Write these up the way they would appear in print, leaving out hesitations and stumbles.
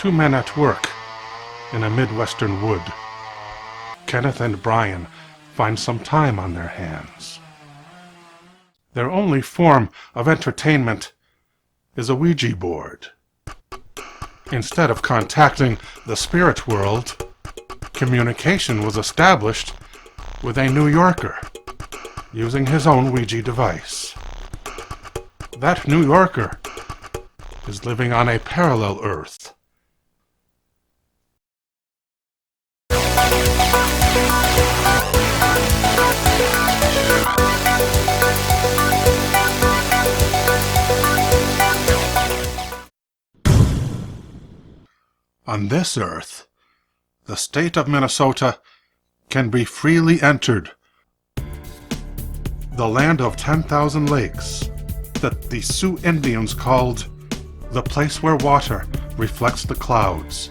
Two men at work in a midwestern wood. Kenneth and Brian find some time on their hands. Their only form of entertainment is a Ouija board. Instead of contacting the spirit world, communication was established with a New Yorker using his own Ouija device. That New Yorker is living on a parallel Earth. On this Earth, the state of Minnesota can be freely entered. The land of 10,000 lakes that the Sioux Indians called the place where water reflects the clouds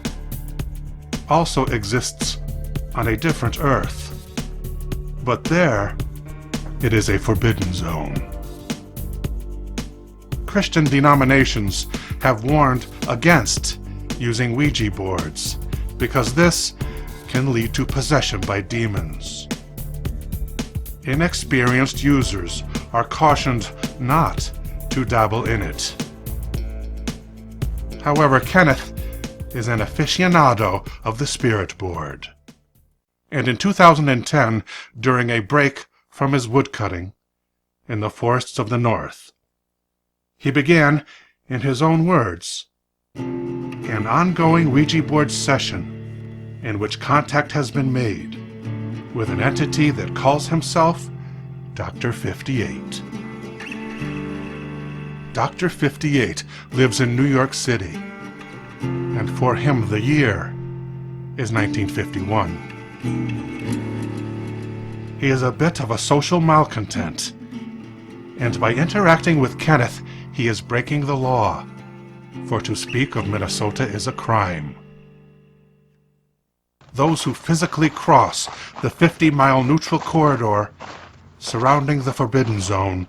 also exists on a different Earth. But there, it is a forbidden zone. Christian denominations have warned against using Ouija boards because this can lead to possession by demons. Inexperienced users are cautioned not to dabble in it. However, Kenneth is an aficionado of the spirit board. And in 2010, during a break from his woodcutting in the forests of the North, he began, in his own words, an ongoing Ouija board session in which contact has been made with an entity that calls himself Dr. 58. Dr. 58 lives in New York City, and for him the year is 1951. He is a bit of a social malcontent, and by interacting with Kenneth, he is breaking the law, for to speak of Minnesota is a crime. Those who physically cross the 50-mile neutral corridor surrounding the Forbidden Zone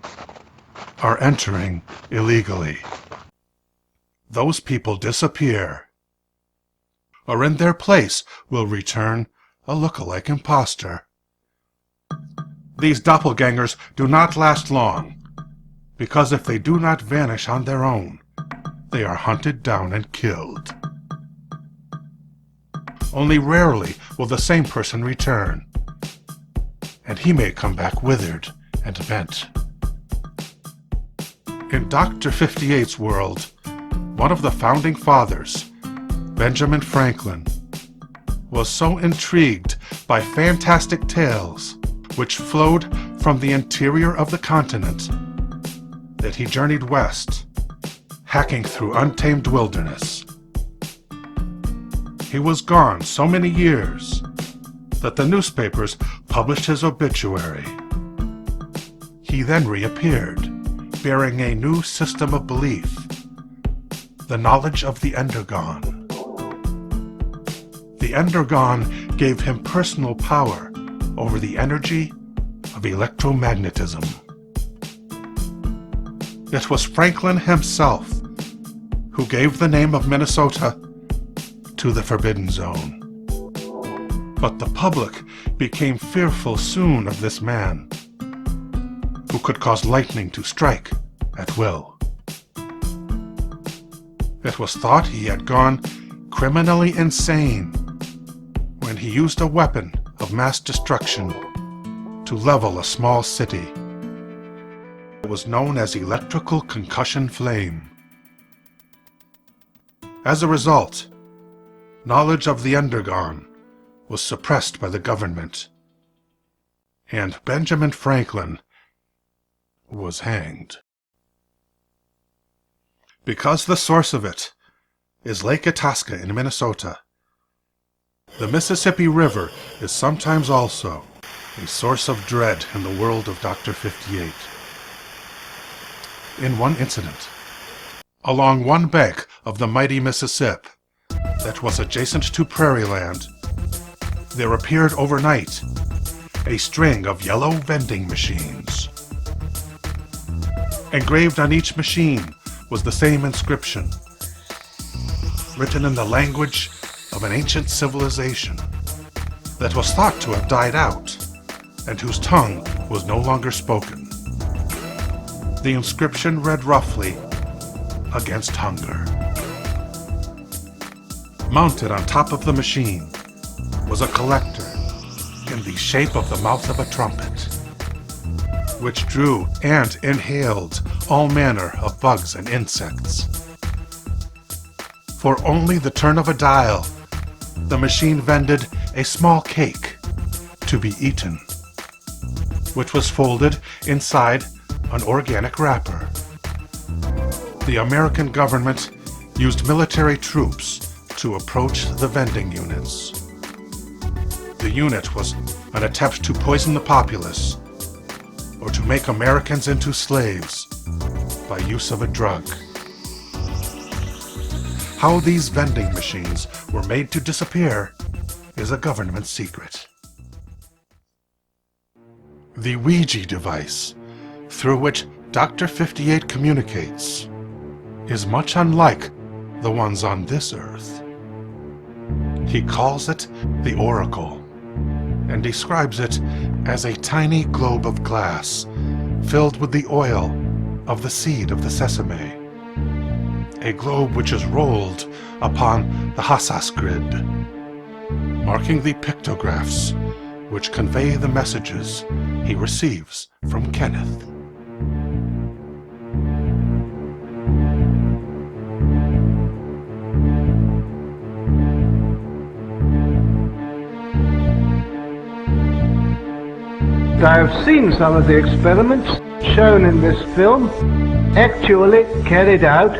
are entering illegally. Those people disappear, or in their place will return a look-alike imposter. These doppelgangers do not last long, because if they do not vanish on their own, they are hunted down and killed. Only rarely will the same person return, and he may come back withered and bent. In Dr. 58's world, one of the founding fathers, Benjamin Franklin, was so intrigued by fantastic tales which flowed from the interior of the continent that he journeyed west, hacking through untamed wilderness. He was gone so many years that the newspapers published his obituary. He then reappeared, bearing a new system of belief, the knowledge of the Endergone. The Endergone gave him personal power over the energy of electromagnetism. It was Franklin himself who gave the name of Minnesota to the Forbidden Zone. But the public became fearful soon of this man, who could cause lightning to strike at will. It was thought he had gone criminally insane when he used a weapon of mass destruction to level a small city. It was known as electrical concussion flame. As a result, knowledge of the Endergone was suppressed by the government, and Benjamin Franklin was hanged. Because the source of it is Lake Itasca in Minnesota, the Mississippi River is sometimes also a source of dread in the world of Dr. 58. In one incident, along one bank of the mighty Mississippi that was adjacent to prairie land, there appeared overnight a string of yellow vending machines. Engraved on each machine was the same inscription: written in the language of an ancient civilization that was thought to have died out and whose tongue was no longer spoken. The inscription read roughly, "Against hunger." Mounted on top of the machine was a collector in the shape of the mouth of a trumpet, which drew and inhaled all manner of bugs and insects. For only the turn of a dial, the machine vended a small cake to be eaten, which was folded inside an organic wrapper. The American government used military troops to approach the vending units. The unit was an attempt to poison the populace or to make Americans into slaves by use of a drug. How these vending machines were made to disappear is a government secret. The Ouija device, through which Dr. 58 communicates, is much unlike the ones on this earth. He calls it the Oracle, and describes it as a tiny globe of glass filled with the oil of the seed of the sesame, a globe which is rolled upon the Hassas grid, marking the pictographs which convey the messages he receives from Kenneth. I have seen some of the experiments shown in this film actually carried out